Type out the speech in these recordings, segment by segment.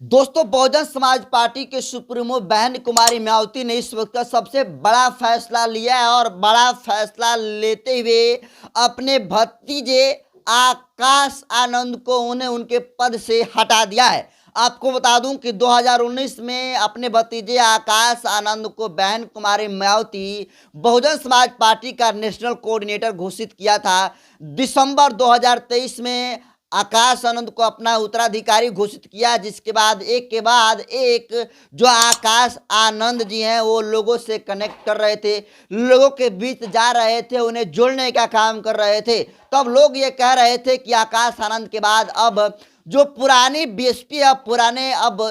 दोस्तों, बहुजन समाज पार्टी के सुप्रीमो बहन कुमारी मायावती ने इस वक्त का सबसे बड़ा फैसला लिया है और बड़ा फैसला लेते हुए अपने भतीजे आकाश आनंद को उन्हें उनके पद से हटा दिया है। आपको बता दूं कि 2019 में अपने भतीजे आकाश आनंद को बहन कुमारी मायावती बहुजन समाज पार्टी का नेशनल कोऑर्डिनेटर घोषित किया था। दिसंबर 2023 में आकाश आनंद को अपना उत्तराधिकारी घोषित किया, जिसके बाद एक के बाद एक जो आकाश आनंद जी हैं वो लोगों से कनेक्ट कर रहे थे, लोगों के बीच जा रहे थे, उन्हें जोड़ने का काम कर रहे थे। तब लोग ये कह रहे थे कि आकाश आनंद के बाद अब जो पुरानी बीएसपी अब पुराने अब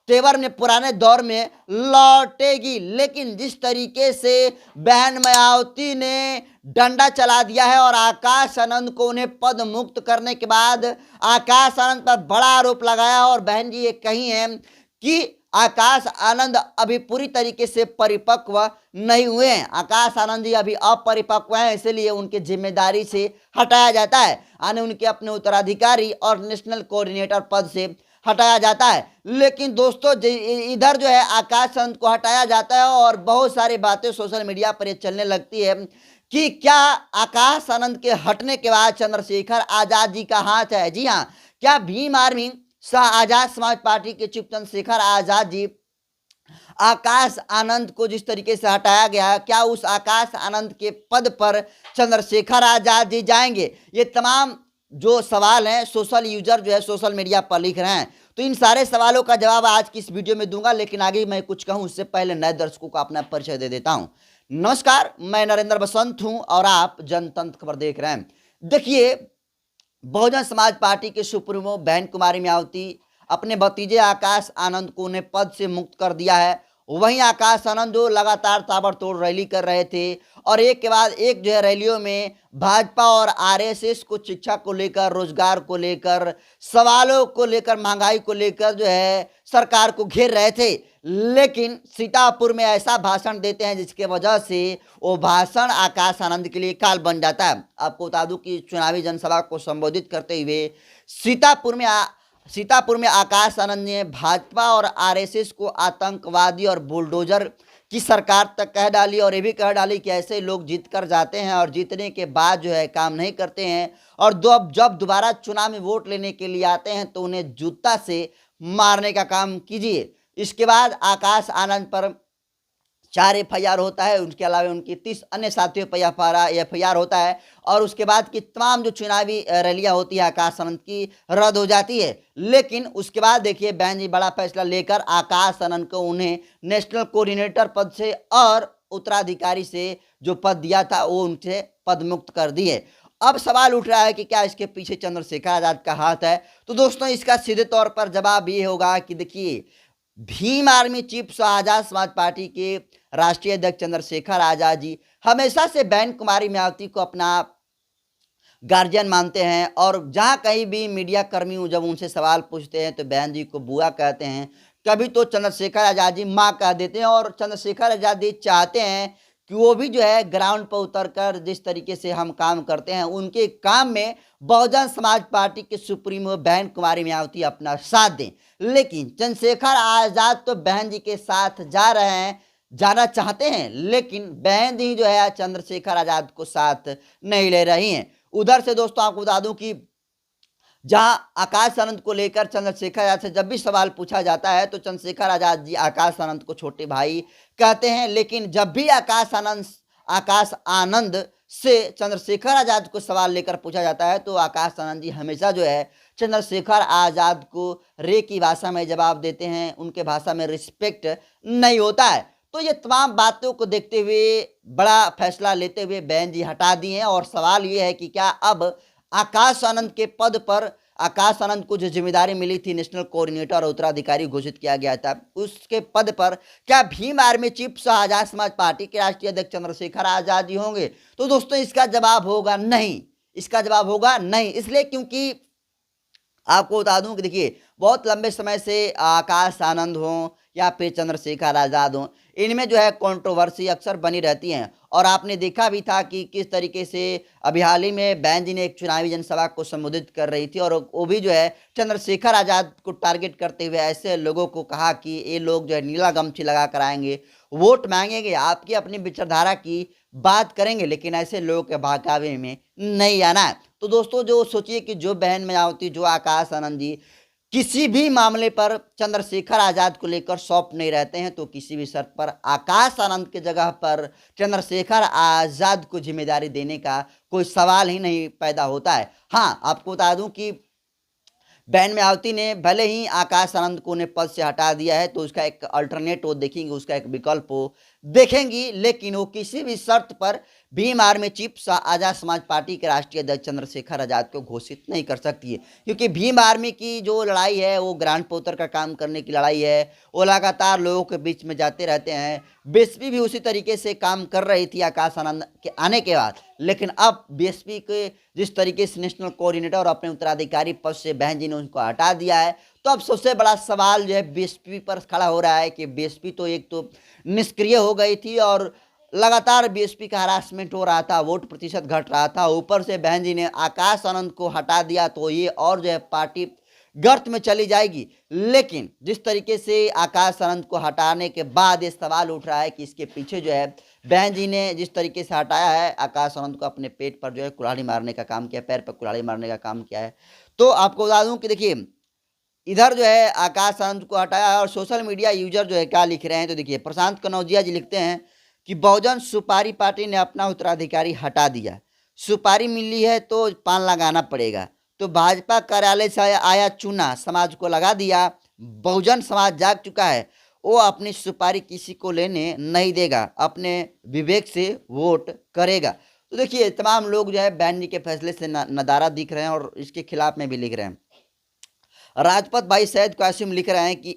तेवर में पुराने दौर में लौटेगी। लेकिन जिस तरीके से बहन मायावती ने डंडा चला दिया है और आकाश आनंद को उन्हें पद मुक्त करने के बाद आकाश आनंद पर बड़ा आरोप लगाया और बहन जी ये कही है कि आकाश आनंद अभी पूरी तरीके से परिपक्व नहीं हुए हैं। आकाश आनंद जी अभी अपरिपक्व हैं, इसलिए उनकी जिम्मेदारी से हटाया जाता है, यानी उनके अपने उत्तराधिकारी और नेशनल कोऑर्डिनेटर पद से हटाया जाता है। लेकिन दोस्तों, इधर जो है आकाश आनंद को हटाया जाता है और बहुत सारी बातें सोशल मीडिया पर चलने लगती है कि क्या आकाश आनंद के हटने के बाद चंद्रशेखर आजाद जी का हाथ है। जी हाँ, क्या भीम आर्मी शाह आजाद समाज पार्टी के चीफ चंद्रशेखर आजाद जी आकाश आनंद को जिस तरीके से हटाया गया, क्या उस आकाश आनंद के पद पर चंद्रशेखर आजाद जी जाएंगे? ये तमाम जो सवाल हैं सोशल यूजर जो है सोशल मीडिया पर लिख रहे हैं। तो इन सारे सवालों का जवाब आज की इस वीडियो में दूंगा, लेकिन आगे मैं कुछ कहूं उससे पहले नए दर्शकों को अपना परिचय दे देता हूं। नमस्कार, मैं नरेंद्र बसंत हूं और आप जनतंत्र खबर देख रहे हैं। देखिए, बहुजन समाज पार्टी के सुप्रीमो बहन कुमारी मायावती अपने भतीजे आकाश आनंद को उन्हें पद से मुक्त कर दिया है। वहीं आकाश आनंद जो लगातार ताबड़तोड़ रैली कर रहे थे और एक के बाद एक जो है रैलियों में भाजपा और आरएसएस को शिक्षा को लेकर, रोजगार को लेकर, सवालों को लेकर, महंगाई को लेकर जो है सरकार को घेर रहे थे। लेकिन सीतापुर में ऐसा भाषण देते हैं जिसके वजह से वो भाषण आकाश आनंद के लिए काल बन जाता है। आपको बता दूं कि चुनावी जनसभा को संबोधित करते हुए सीतापुर में आकाश आनंद ने भाजपा और आरएसएस को आतंकवादी और बुलडोजर की सरकार तक कह डाली और ये भी कह डाली कि ऐसे लोग जीत कर जाते हैं और जीतने के बाद जो है काम नहीं करते हैं और जब दोबारा चुनाव में वोट लेने के लिए आते हैं तो उन्हें जूता से मारने का काम कीजिए। इसके बाद आकाश आनंद पर 4 एफआईआर होता है, उसके अलावा उनकी 30 अन्य साथियों पर एफआईआर होता है और उसके बाद की तमाम जो चुनावी रैलियां होती है आकाश आनंद की रद्द हो जाती है। लेकिन उसके बाद देखिए बहन जी बड़ा फैसला लेकर आकाश आनंद को उन्हें नेशनल कोऑर्डिनेटर पद से और उत्तराधिकारी से जो पद दिया था वो उनसे पद मुक्त कर दिए। अब सवाल उठ रहा है कि क्या इसके पीछे चंद्रशेखर आजाद का हाथ है? तो दोस्तों, इसका सीधे तौर पर जवाब ये होगा कि देखिए, Bhim army chief Shah Azad Samaj party के राष्ट्रीय अध्यक्ष चंद्रशेखर आजाद जी हमेशा से बहन कुमारी मायावती को अपना गार्जियन मानते हैं और जहां कहीं भी मीडिया कर्मी जब उनसे सवाल पूछते हैं तो बहन जी को बुआ कहते हैं, कभी तो चंद्रशेखर आजाद जी माँ कह देते हैं। और चंद्रशेखर आजाद जी चाहते हैं कि वो भी जो है ग्राउंड पर उतरकर जिस तरीके से हम काम करते हैं उनके काम में बहुजन समाज पार्टी के सुप्रीमो बहन कुमारी मायावती अपना साथ दें। लेकिन चंद्रशेखर आजाद तो बहन जी के साथ जा रहे हैं, जाना चाहते हैं, लेकिन बहन जी जो है चंद्रशेखर आजाद को साथ नहीं ले रही हैं। उधर से दोस्तों आपको बता दूं कि जहां आकाश आनंद को लेकर चंद्रशेखर आजाद से जब भी सवाल पूछा जाता है तो चंद्रशेखर आजाद जी आकाश आनंद को छोटे भाई कहते हैं। लेकिन जब भी आकाश आनंद से चंद्रशेखर आजाद को सवाल लेकर पूछा जाता है तो आकाश आनंद जी हमेशा जो है चंद्रशेखर आजाद को रे की भाषा में जवाब देते हैं, उनके भाषा में रिस्पेक्ट नहीं होता है। तो ये तमाम बातों को देखते हुए बड़ा फैसला लेते हुए बहन जी हटा दिए हैं और सवाल ये है कि क्या अब आकाश आनंद के पद पर आकाश आनंद को जो जिम्मेदारी मिली थी नेशनल कोऑर्डिनेटर और उत्तराधिकारी घोषित किया गया था उसके पद पर क्या Bhim army chief Shah Azad Samaj party के राष्ट्रीय अध्यक्ष चंद्रशेखर आजाद जी होंगे? तो दोस्तों इसका जवाब होगा नहीं, इसका जवाब होगा नहीं। इसलिए क्योंकि आपको बता दूं कि देखिए बहुत लंबे समय से आकाश आनंद हो या फिर चंद्रशेखर आज़ाद हो, इनमें जो है कंट्रोवर्सी अक्सर बनी रहती हैं। और आपने देखा भी था कि किस तरीके से अभी हाल ही में बहन जी ने एक चुनावी जनसभा को संबोधित कर रही थी और वो भी जो है चंद्रशेखर आज़ाद को टारगेट करते हुए ऐसे लोगों को कहा कि ये लोग जो है नीला गमछी लगा कर आएंगे, वोट मांगेंगे, आपकी अपनी विचारधारा की बात करेंगे, लेकिन ऐसे लोगों के बहकावे में नहीं आना है। तो दोस्तों जो सोचिए कि जो बहन मायावती, जो आकाश आनंद जी किसी भी मामले पर चंद्रशेखर आज़ाद को लेकर सॉफ्ट नहीं रहते हैं, तो किसी भी शर्त पर आकाश आनंद की जगह पर चंद्रशेखर आज़ाद को जिम्मेदारी देने का कोई सवाल ही नहीं पैदा होता है। हाँ, आपको बता दूं कि बहन मायावती ने भले ही आकाश आनंद को ने पद से हटा दिया है, तो उसका एक अल्टरनेट वो देखेंगी, उसका एक विकल्प वो देखेंगी, लेकिन वो किसी भी शर्त पर भीम आर्मी चीफ आज़ाद समाज पार्टी के राष्ट्रीय अध्यक्ष चंद्रशेखर आज़ाद को घोषित नहीं कर सकती है, क्योंकि भीम आर्मी की जो लड़ाई है वो ग्रांड पोतर का काम करने की लड़ाई है। वो लगातार लोगों के बीच में जाते रहते हैं। बीएसपी भी उसी तरीके से काम कर रही थी आकाश आनंद के आने के बाद, लेकिन अब बीएसपी के जिस तरीके से नेशनल कोऑर्डिनेटर और अपने उत्तराधिकारी पद से बहन जी ने उनको हटा दिया है, तो अब सबसे बड़ा सवाल जो है बीएसपी पर खड़ा हो रहा है कि बीएसपी तो एक तो निष्क्रिय हो गई थी और लगातार बीएसपी का हरासमेंट हो रहा था, वोट प्रतिशत घट रहा था, ऊपर से बहन जी ने आकाश आनंद को हटा दिया, तो ये और जो है पार्टी गर्त में चली जाएगी। लेकिन जिस तरीके से आकाश आनंद को हटाने के बाद ये सवाल उठ रहा है कि इसके पीछे जो है बहन जी ने जिस तरीके से हटाया है आकाश आनंद को, अपने पेट पर जो है कुल्हाड़ी मारने का काम किया, पैर पर कुल्हाड़ी मारने का काम किया है। तो आपको बता दूं कि देखिए इधर जो है आकाश आनंद को हटाया है और सोशल मीडिया यूजर जो है क्या लिख रहे हैं, तो देखिए प्रशांत कनौजिया जी लिखते हैं कि बहुजन सुपारी पार्टी ने अपना उत्तराधिकारी हटा दिया, सुपारी मिली है तो पान लगाना पड़ेगा, तो भाजपा कार्यालय से आया चूना समाज को लगा दिया, बहुजन समाज जाग चुका है, वो अपनी सुपारी किसी को लेने नहीं देगा, अपने विवेक से वोट करेगा। तो देखिए तमाम लोग जो है बहन जी के फैसले से नदारा दिख रहे हैं और इसके खिलाफ में भी लिख रहे हैं। राजपत भाई सैयद कासिम लिख रहे हैं कि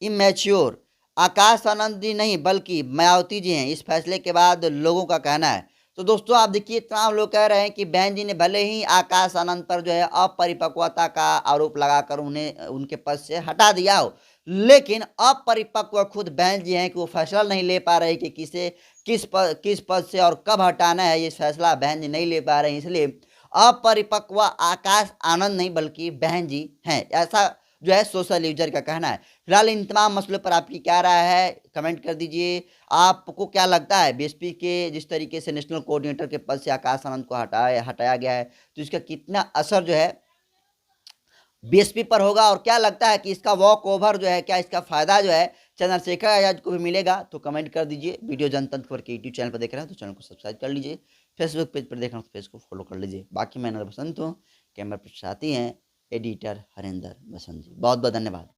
इमेच्योर आकाश आनंद जी नहीं बल्कि मायावती जी हैं, इस फैसले के बाद लोगों का कहना है। तो दोस्तों आप देखिए तमाम लोग कह रहे हैं कि बहन जी ने भले ही आकाश आनंद पर जो है अपरिपक्वता का आरोप लगाकर उन्हें उनके पद से हटा दिया हो, लेकिन अपरिपक्व खुद बहन जी हैं कि वो फैसला नहीं ले पा रहे कि किस पद से और कब हटाना है, ये फैसला बहन जी नहीं ले पा रहे हैं, इसलिए अपरिपक्व आकाश आनंद नहीं बल्कि बहन जी हैं, ऐसा जो है सोशल यूजर का कहना है। फिलहाल इन तमाम मसलों पर आपकी क्या राय है, कमेंट कर दीजिए। आपको क्या लगता है बीएसपी के जिस तरीके से नेशनल कोऑर्डिनेटर के पद से आकाश आनंद को हटाया गया है, तो इसका कितना असर जो है बीएसपी पर होगा, और क्या लगता है कि इसका वॉक ओवर जो है, क्या इसका फायदा जो है चंद्रशेखर आजाद को भी मिलेगा, तो कमेंट कर दीजिए। वीडियो जनतंत्र पर के यूट्यूब चैनल पर देख रहे हैं तो चैनल को सब्सक्राइब कर लीजिए, फेसबुक पेज पर देख रहे हैं तो पेज को फॉलो कर लीजिए। बाकी मैं नर बसंत हूँ, कैमरा पर साथी हैं एडिटर हरेंद्र बसंत जी। बहुत बहुत धन्यवाद।